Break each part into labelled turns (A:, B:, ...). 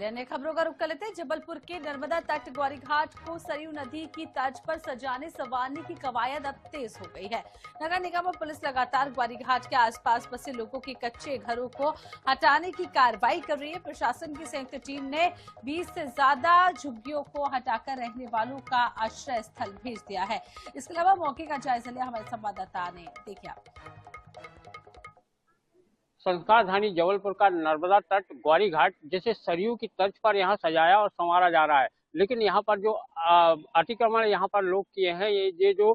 A: चलिए अन्य खबरों का रुख कर लेते हैं। जबलपुर के नर्मदा तट ग्वारीघाट को सरयू नदी की तर्ज पर सजाने संवारने की कवायद अब तेज हो गई है। नगर निगम और पुलिस लगातार ग्वारीघाट के आसपास बसे लोगों के कच्चे घरों को हटाने की कार्रवाई कर रही है। प्रशासन की संयुक्त टीम ने 20 से ज्यादा झुग्गियों को हटाकर रहने वालों का आश्रय स्थल भेज दिया है। इसके अलावा मौके का जायजा लिया हमारे संवाददाता ने। देखिए आप।
B: संस्कारधानी जबलपुर का नर्मदा तट ग्वारीघाट जैसे सरयू की तर्ज पर यहाँ सजाया और संवारा जा रहा है, लेकिन यहाँ पर जो अतिक्रमण यहाँ पर लोग किए हैं, ये जो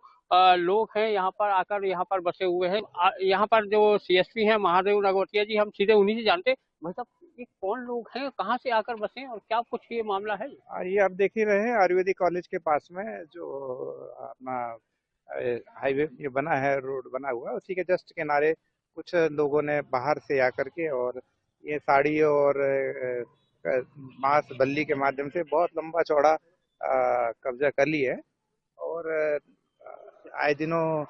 B: लोग हैं यहाँ पर आकर यहाँ पर बसे हुए हैं। यहाँ पर जो सीएसपी हैं महादेव नगवतिया जी, हम सीधे उन्हीं से जानते हैं। भाई साहब, ये कौन लोग हैं, कहाँ से आकर बसे और क्या कुछ ये मामला है?
C: ये आप देख ही रहे हैं, आयुर्वेदिक कॉलेज के पास में जो अपना हाईवे ये बना है, रोड बना हुआ, उसी के जस्ट किनारे कुछ लोगों ने बाहर से आकर के और ये साड़ी और बांस बल्ली के माध्यम से बहुत लंबा चौड़ा कब्जा कर ली है। और आए दिनों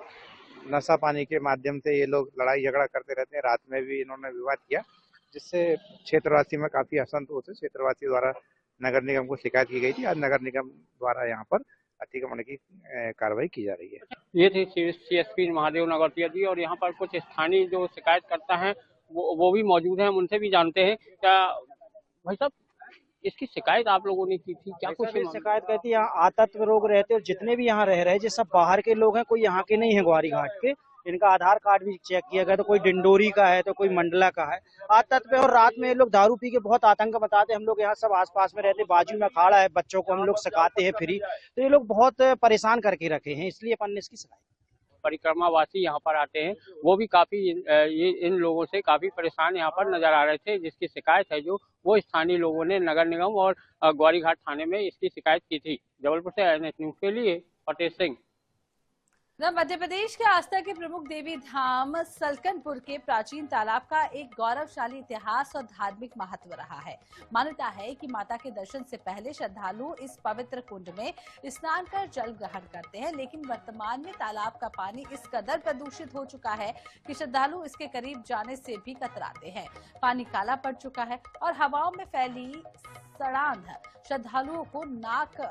C: नशा पानी के माध्यम से ये लोग लड़ाई झगड़ा करते रहते हैं। रात में भी इन्होंने विवाद किया, जिससे क्षेत्रवासी में काफी असंतोष है। क्षेत्रवासी द्वारा नगर निगम को शिकायत की गई थी। आज नगर निगम द्वारा यहाँ पर अतिक्रमण की कार्रवाई की जा रही है।
B: ये थे सीएसपी महादेव नगवतिया जी, और यहाँ पर कुछ स्थानीय जो शिकायत करता है वो भी मौजूद हैं, हम उनसे भी जानते हैं। क्या भाई साहब, इसकी शिकायत आप लोगों ने की थी? क्या कुछ
D: शिकायत कहती है? यहाँ आतंक लोग रहते हैं और जितने भी यहाँ रह रहे हैं, सब बाहर के लोग हैं, कोई यहाँ के नहीं है ग्वारीघाट के। इनका आधार कार्ड भी चेक किया गया तो कोई डिंडोरी का है तो कोई मंडला का है। आतंक पे और रात में ये लोग दारू पी के बहुत आतंक बताते हैं। हम लोग यहाँ सब आसपास में रहते, बाजू में अखाड़ा है, बच्चों को हम लोग सिखाते हैं फ्री, तो ये लोग बहुत परेशान करके रखे हैं, इसलिए अपन ने इसकी शिकायत।
B: परिक्रमावासी यहाँ पर आते हैं, वो भी काफी ये इन लोगों से काफी परेशान यहाँ पर नजर आ रहे थे, जिसकी शिकायत है जो वो स्थानीय लोगों ने नगर निगम और ग्वारीघाट थाने में इसकी शिकायत की थी। जबलपुर से एनएच न्यूज के लिए फतेह सिंह।
A: मध्य प्रदेश के आस्था के प्रमुख देवी धाम सलकनपुर के प्राचीन तालाब का एक गौरवशाली इतिहास और धार्मिक महत्व रहा है। मान्यता है कि माता के दर्शन से पहले श्रद्धालु इस पवित्र कुंड में स्नान कर जल ग्रहण करते हैं, लेकिन वर्तमान में तालाब का पानी इस कदर प्रदूषित हो चुका है कि श्रद्धालु इसके करीब जाने से भी कतराते हैं। पानी काला पड़ चुका है और हवाओं में फैली सड़ांध श्रद्धालुओं को नाक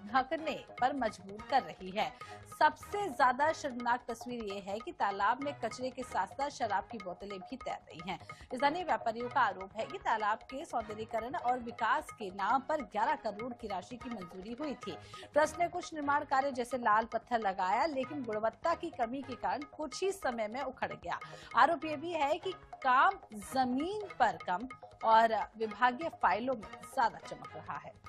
A: ढकने पर मजबूर कर रही है। सबसे ज्यादा शर्मनाक तस्वीर ये है कि तालाब में कचरे के साथ साथ शराब की बोतलें भी तैर रही हैं। स्थानीय व्यापारियों का आरोप है कि तालाब के सौंदर्यीकरण और विकास के नाम पर 11 करोड़ की राशि की मंजूरी हुई थी। ट्रस्ट ने कुछ निर्माण कार्य जैसे लाल पत्थर लगाया, लेकिन गुणवत्ता की कमी के कारण कुछ ही समय में उखड़ गया। आरोप ये भी है कि काम जमीन पर कम और विभागीय फाइलों में ज्यादा चमक रहा है।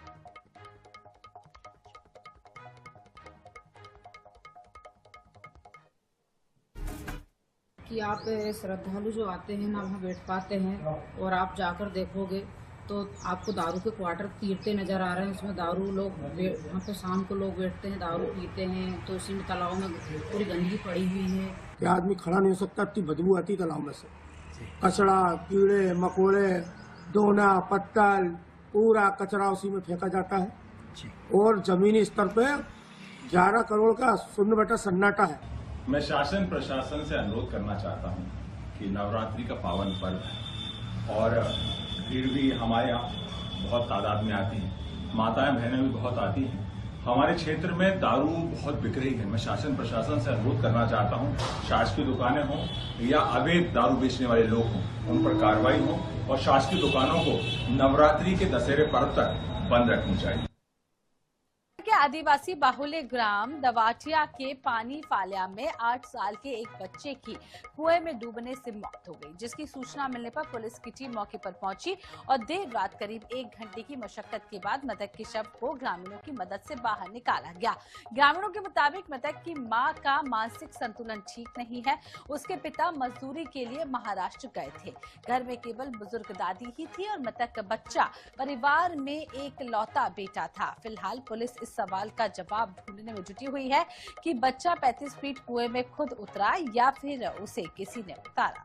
E: कि आप श्रद्धालु जो आते हैं ना, वहाँ बैठ पाते हैं, और आप जाकर देखोगे तो आपको दारू के क्वार्टर तीरते नजर आ रहे हैं। उसमें दारू लोग वहाँ पे शाम को लोग बैठते हैं, दारू पीते हैं, तो उसी में तालाब में पूरी गंदगी पड़ी हुई है
F: कि आदमी खड़ा नहीं हो सकता, इतनी बदबू आती तालाब में से। कचड़ा, कीड़े मकोड़े, दोना पत्तल, पूरा कचरा उसी में फेंका जाता है और जमीनी स्तर पे 11 करोड़ का शून्य बटा सन्नाटा है।
G: मैं शासन प्रशासन से अनुरोध करना चाहता हूं कि नवरात्रि का पावन पर्व है और भीड़ भी हमारे यहाँ बहुत तादाद में आती है, माताएं बहनें भी बहुत आती हैं। हमारे क्षेत्र में दारू बहुत बिक रही है। मैं शासन प्रशासन से अनुरोध करना चाहता हूं, शासकीय दुकानें हों या अवैध दारू बेचने वाले लोग हों, उन पर कार्रवाई हो और शासकीय दुकानों को नवरात्रि के दशहरे पर्व तक बंद रखनी चाहिए।
A: आदिवासी बाहुल्य ग्राम दवाटिया के पानी फाल्या में 8 साल के एक बच्चे की कुएं में डूबने से मौत हो गई, जिसकी सूचना मिलने पर पुलिस की टीम मौके पर पहुंची और देर रात करीब 1 घंटे की मशक्कत के बाद मृतक के शव को ग्रामीणों की मदद से बाहर निकाला गया। ग्रामीणों के मुताबिक मृतक की मां का मानसिक संतुलन ठीक नहीं है। उसके पिता मजदूरी के लिए महाराष्ट्र गए थे। घर में केवल बुजुर्ग दादी ही थी और मृतक बच्चा परिवार में एक लौता बेटा था। फिलहाल पुलिस इस सवाल का जवाब ढूंढने में जुटी हुई है कि बच्चा 35 फीट कुएं में खुद उतरा या फिर उसे किसी ने उतारा।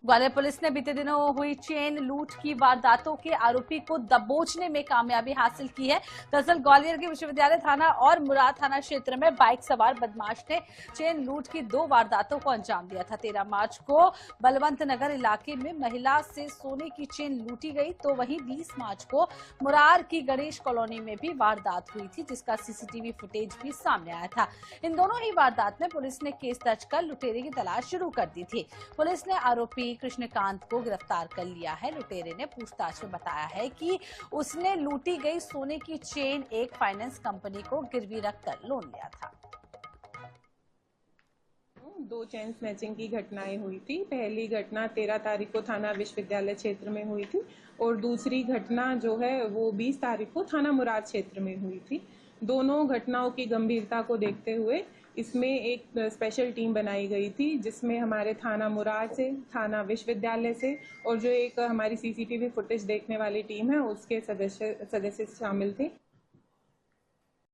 A: ग्वालियर पुलिस ने बीते दिनों हुई चेन लूट की वारदातों के आरोपी को दबोचने में कामयाबी हासिल की है। दरअसल ग्वालियर के विश्वविद्यालय थाना और मुराद थाना क्षेत्र में बाइक सवार बदमाश ने चेन लूट की 2 वारदातों को अंजाम दिया था। 13 मार्च को बलवंत नगर इलाके में महिला से सोने की चेन लूटी गई, तो वहीं 20 मार्च को मुरार की गणेश कॉलोनी में भी वारदात हुई थी, जिसका सीसीटीवी फुटेज भी सामने आया था। इन दोनों ही वारदात में पुलिस ने केस दर्ज कर लुटेरे की तलाश शुरू कर दी थी। पुलिस ने आरोपी कृष्णकांत को गिरफ्तार कर लिया है। लुटेरे ने पूछताछ में बताया है कि उसने लूटी गई सोने की चेन एक फाइनेंस कंपनी को गिरवी रखकर लोन लिया था।
H: 2 चेन स्नैचिंग की घटनाएं हुई थी। पहली घटना 13 तारीख को थाना विश्वविद्यालय क्षेत्र में हुई थी और दूसरी घटना जो है वो 20 तारीख को थाना मुराद क्षेत्र में हुई थी। दोनों घटनाओं की गंभीरता को देखते हुए इसमें एक स्पेशल टीम बनाई गई थी, जिसमें हमारे थाना मुराद से, थाना विश्वविद्यालय से और जो एक हमारी सीसीटीवी फुटेज देखने वाली टीम है उसके सदस्य शामिल थे।